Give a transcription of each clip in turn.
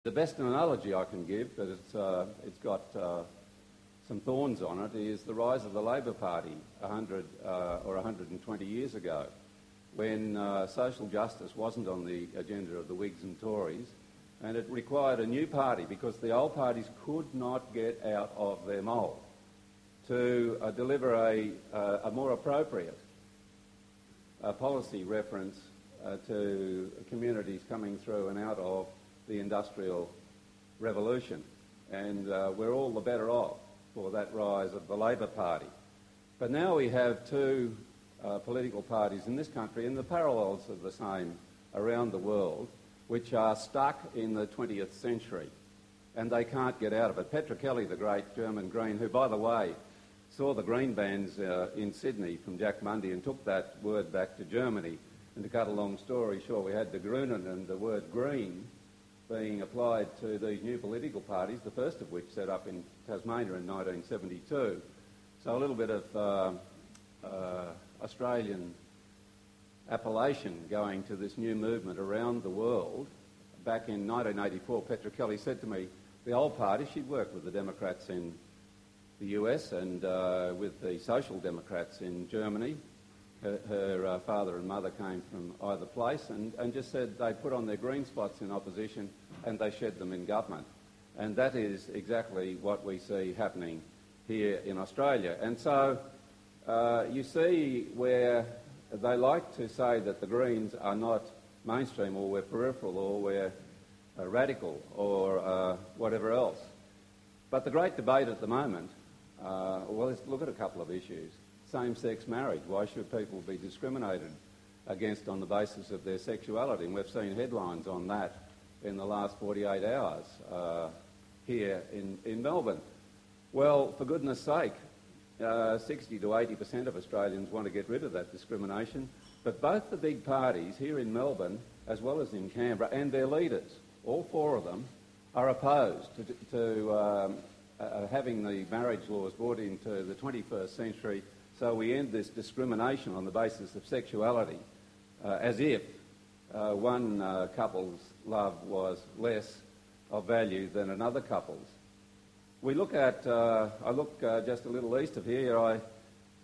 The best analogy I can give, but it's got some thorns on it, is the rise of the Labor Party 100 or 120 years ago, when social justice wasn't on the agenda of the Whigs and Tories, and it required a new party because the old parties could not get out of their mould to deliver a more appropriate policy reference to communities coming through and out of the industrial revolution. And we're all the better off for that rise of the Labor Party. But now we have two political parties in this country, and the parallels are the same around the world, which are stuck in the 20th century, and they can't get out of it. Petra Kelly, the great German Green, who, by the way, saw the Green bans in Sydney from Jack Mundy and took that word back to Germany. And to cut a long story short, we had the Grünen and the word green being applied to these new political parties, the first of which set up in Tasmania in 1972. So a little bit of Australian appellation going to this new movement around the world. Back in 1984, Petra Kelly said to me, the old party, she'd worked with the Democrats in the US and with the Social Democrats in Germany. Her father and mother came from either place, and just said they put on their green spots in opposition and they shed them in government. And that is exactly what we see happening here in Australia. And so you see where they like to say that the Greens are not mainstream, or we're peripheral, or we're radical, or whatever else. But the great debate at the moment, well, let's look at a couple of issues. Same-sex marriage. Why should people be discriminated against on the basis of their sexuality? And we've seen headlines on that in the last 48 hours here in Melbourne. Well, for goodness sake, 60 to 80% of Australians want to get rid of that discrimination, but both the big parties here in Melbourne, as well as in Canberra, and their leaders, all four of them, are opposed to having the marriage laws brought into the 21st century, so we end this discrimination on the basis of sexuality, as if one couple's love was less of value than another couple's. We look at, I look just a little east of here. I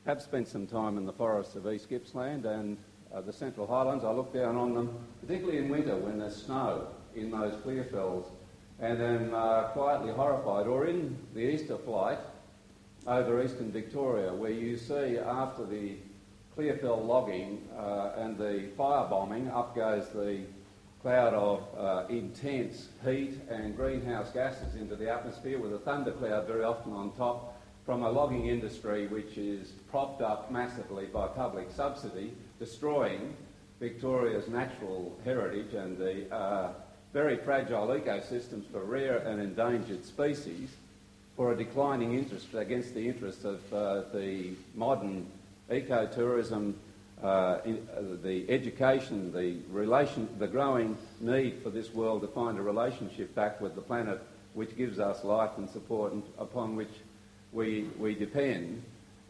have spent some time in the forests of East Gippsland and the Central Highlands. I look down on them, particularly in winter when there's snow in those clear fells, and am quietly horrified. Or in the Easter flight over eastern Victoria, where you see after the clear fell logging and the fire bombing, up goes the cloud of intense heat and greenhouse gases into the atmosphere, with a thundercloud very often on top, from a logging industry which is propped up massively by public subsidy, destroying Victoria's natural heritage and the very fragile ecosystems for rare and endangered species, for a declining interest against the interests of the modern ecotourism, the education, the growing need for this world to find a relationship back with the planet which gives us life and support and upon which we depend.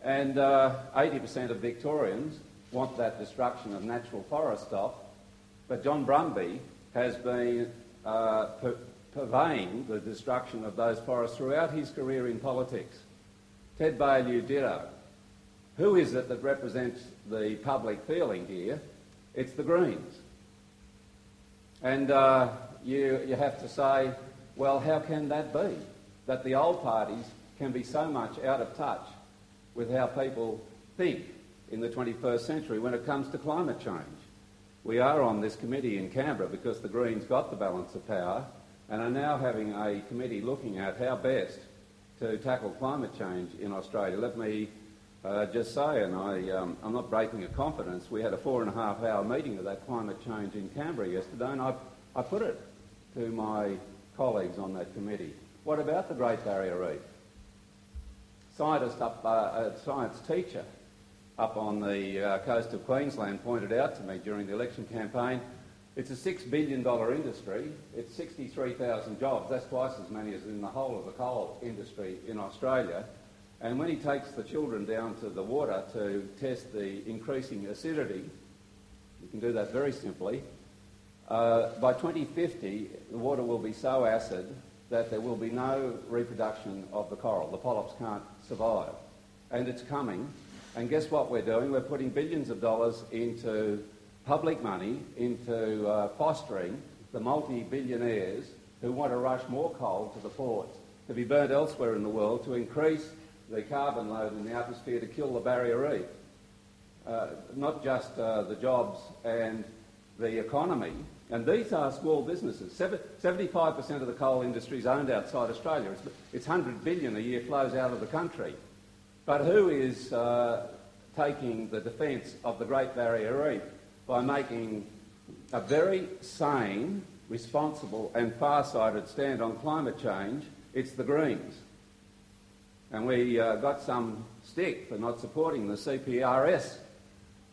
And 80% of Victorians want that destruction of natural forest stop, but John Brumby has been purveying the destruction of those forests throughout his career in politics. Ted Baillieu ditto. Who is it that represents the public feeling here? It's the Greens. And you have to say, well, how can that be? That the old parties can be so much out of touch with how people think in the 21st century when it comes to climate change. We are on this committee in Canberra because the Greens got the balance of power and are now having a committee looking at how best to tackle climate change in Australia. Let me just say, and I'm not breaking a confidence, we had a 4.5-hour meeting of that climate change in Canberra yesterday, and I put it to my colleagues on that committee. What about the Great Barrier Reef? A science teacher up on the coast of Queensland pointed out to me during the election campaign, it's a $6 billion industry, it's 63,000 jobs, that's twice as many as in the whole of the coal industry in Australia. And when he takes the children down to the water to test the increasing acidity, you can do that very simply, By 2050, the water will be so acid that there will be no reproduction of the coral. The polyps can't survive. And it's coming. And guess what we're doing? We're putting billions of dollars into public money, into fostering the multi-billionaires who want to rush more coal to the ports to be burnt elsewhere in the world to increase the carbon load in the atmosphere to kill the barrier reef. Not just the jobs and the economy. And these are small businesses. 75% of the coal industry is owned outside Australia. It's 100 billion a year flows out of the country. But who is taking the defence of the Great Barrier Reef by making a very sane, responsible and far-sighted stand on climate change? It's the Greens. And we got some stick for not supporting the CPRS,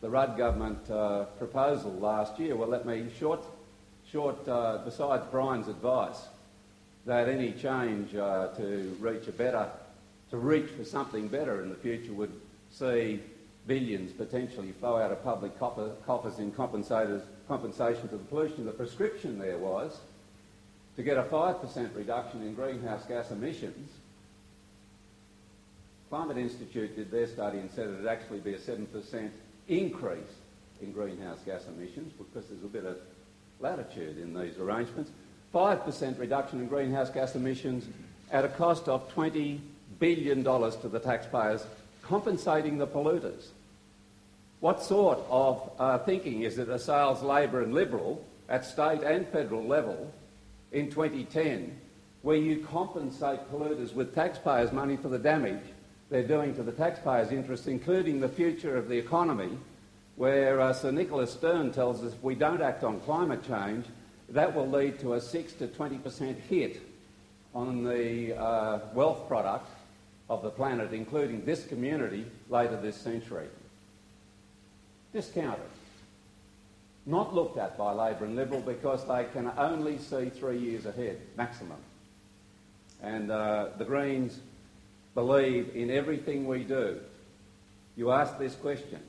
the Rudd government proposal last year. Well, let me besides Brian's advice that any change to reach for something better in the future would see billions potentially flow out of public coffers in compensation for the pollution. The prescription there was to get a 5% reduction in greenhouse gas emissions. Climate Institute did their study and said it would actually be a 7% increase in greenhouse gas emissions because there's a bit of latitude in these arrangements. 5% reduction in greenhouse gas emissions at a cost of $20 billion to the taxpayers, compensating the polluters. What sort of thinking is it assails Labor and Liberal at state and federal level in 2010, where you compensate polluters with taxpayers' money for the damage they're doing to the taxpayers' interests, including the future of the economy, where Sir Nicholas Stern tells us if we don't act on climate change, that will lead to a 6 to 20% hit on the wealth product of the planet, including this community, later this century. Discounted. Not looked at by Labor and Liberal because they can only see 3 years ahead, maximum. And the Greens believe in everything we do. You ask this question,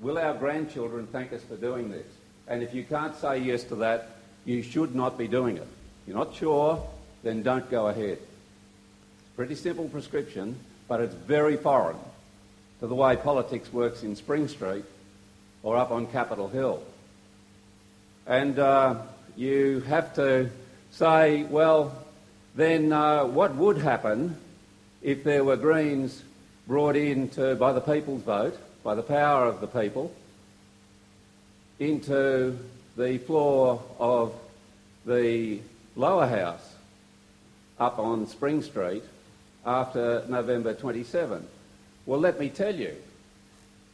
will our grandchildren thank us for doing this? And if you can't say yes to that, you should not be doing it. If you're not sure, then don't go ahead. It's a pretty simple prescription, but it's very foreign to the way politics works in Spring Street or up on Capitol Hill. And you have to say, well, then what would happen if there were Greens brought in by the people's vote, by the power of the people, into the floor of the lower house up on Spring Street after November 27? Well, let me tell you,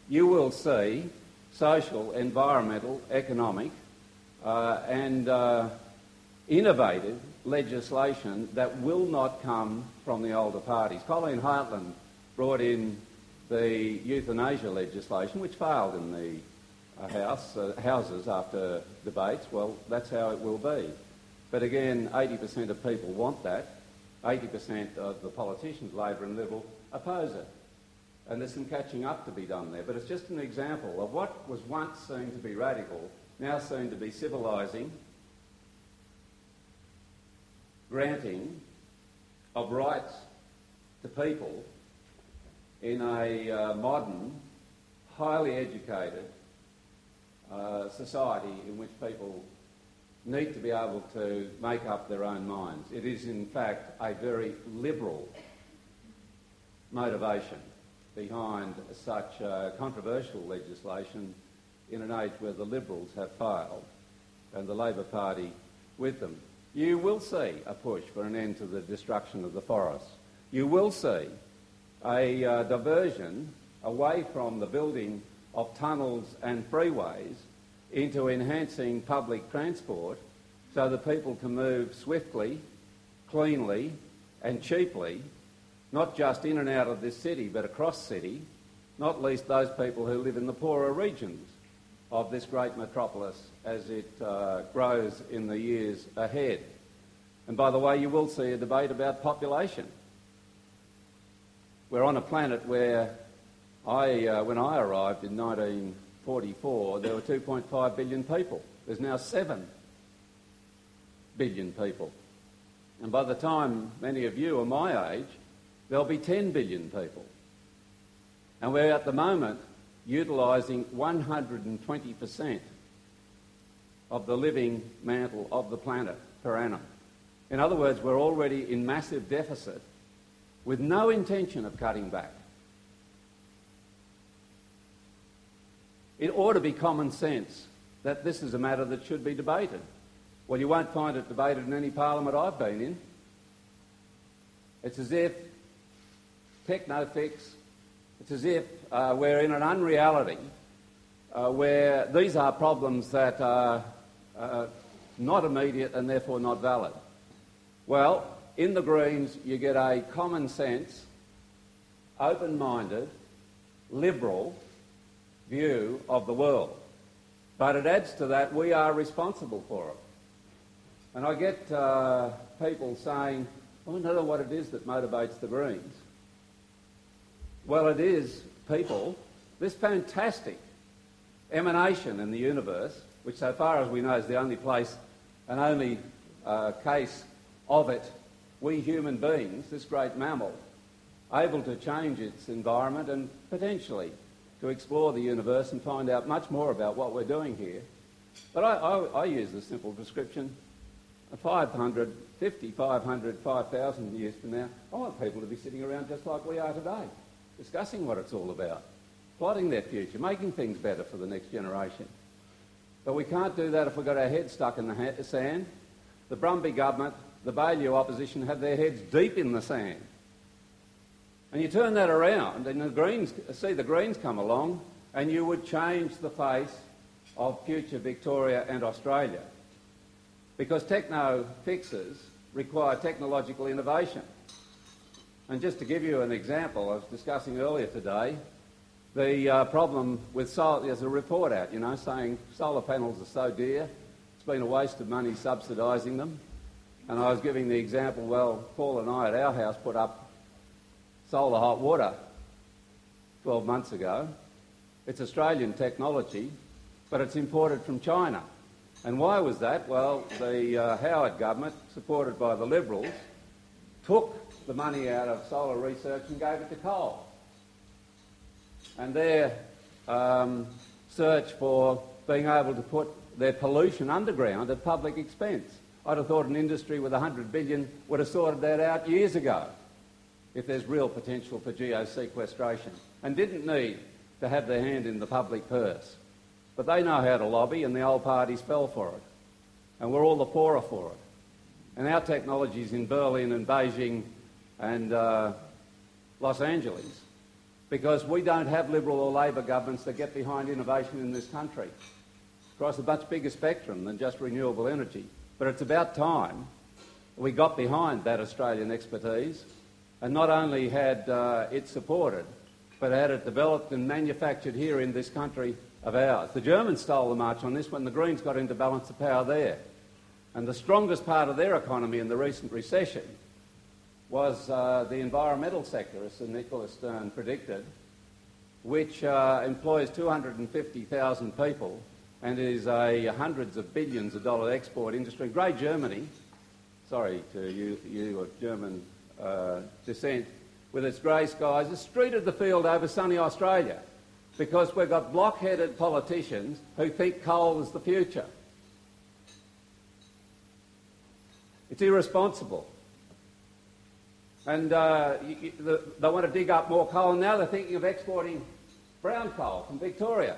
you will see social, environmental, economic and innovative legislation that will not come from the older parties. Colleen Hartland brought in the euthanasia legislation, which failed in the houses after debates. Well, that's how it will be. But again, 80% of people want that. 80% of the politicians, Labor and Liberal, oppose it. And there's some catching up to be done there. But it's just an example of what was once seen to be radical, now seen to be civilising, granting of rights to people in a modern, highly educated society in which people need to be able to make up their own minds. It is, in fact, a very liberal motivation behind such controversial legislation in an age where the Liberals have failed and the Labor Party with them. You will see a push for an end to the destruction of the forests. You will see a diversion away from the building of tunnels and freeways into enhancing public transport so that people can move swiftly, cleanly and cheaply, not just in and out of this city but across city, not least those people who live in the poorer regions of this great metropolis as it grows in the years ahead. And by the way, you will see a debate about population. We're on a planet where when I arrived in 1944, there were 2.5 billion people. There's now 7 billion people. And by the time many of you are my age, there'll be 10 billion people. And we're at the moment utilising 120% of the living mantle of the planet per annum. In other words, we're already in massive deficit with no intention of cutting back. It ought to be common sense that this is a matter that should be debated. Well, you won't find it debated in any parliament I've been in. It's as if techno-fix, it's as if we're in an unreality where these are problems that are not immediate and therefore not valid. Well, in the Greens you get a common sense, open-minded, liberal view of the world. But it adds to that we are responsible for it. And I get people saying, well, I don't know what it is that motivates the Greens. Well, it is people, this fantastic emanation in the universe, which so far as we know is the only place and only case of it, we human beings, this great mammal, able to change its environment and potentially to explore the universe and find out much more about what we're doing here. But I use the simple description, 500, 5,000 years from now, I want people to be sitting around just like we are today, discussing what it's all about, plotting their future, making things better for the next generation. But we can't do that if we've got our heads stuck in the sand. The Brumby government, the Baillieu opposition have their heads deep in the sand. And you turn that around and the Greens come along and you would change the face of future Victoria and Australia. Because techno-fixes require technological innovation. And just to give you an example, I was discussing earlier today, the problem with solar, there's a report out, saying solar panels are so dear, it's been a waste of money subsidising them. And I was giving the example, well, Paul and I at our house put up solar hot water 12 months ago. It's Australian technology, but it's imported from China. And why was that? Well, the Howard government, supported by the Liberals, took the money out of solar research and gave it to coal. And their search for being able to put their pollution underground at public expense. I'd have thought an industry with $100 billion would have sorted that out years ago if there's real potential for geosequestration, and didn't need to have their hand in the public purse. But they know how to lobby, and the old parties fell for it. And we're all the poorer for it. And our technologies in Berlin and Beijing and Los Angeles, because we don't have Liberal or Labor governments that get behind innovation in this country across a much bigger spectrum than just renewable energy. But it's about time we got behind that Australian expertise and not only had it supported, but had it developed and manufactured here in this country of ours. The Germans stole the march on this when the Greens got into balance of power there. And the strongest part of their economy in the recent recession was the environmental sector, as Sir Nicholas Stern predicted, which employs 250,000 people and is a hundreds of billions of dollar export industry. Great Germany, sorry to you of German descent, with its grey skies, has streeted the field over sunny Australia because we've got block-headed politicians who think coal is the future. It's irresponsible. And they want to dig up more coal, and now they're thinking of exporting brown coal from Victoria.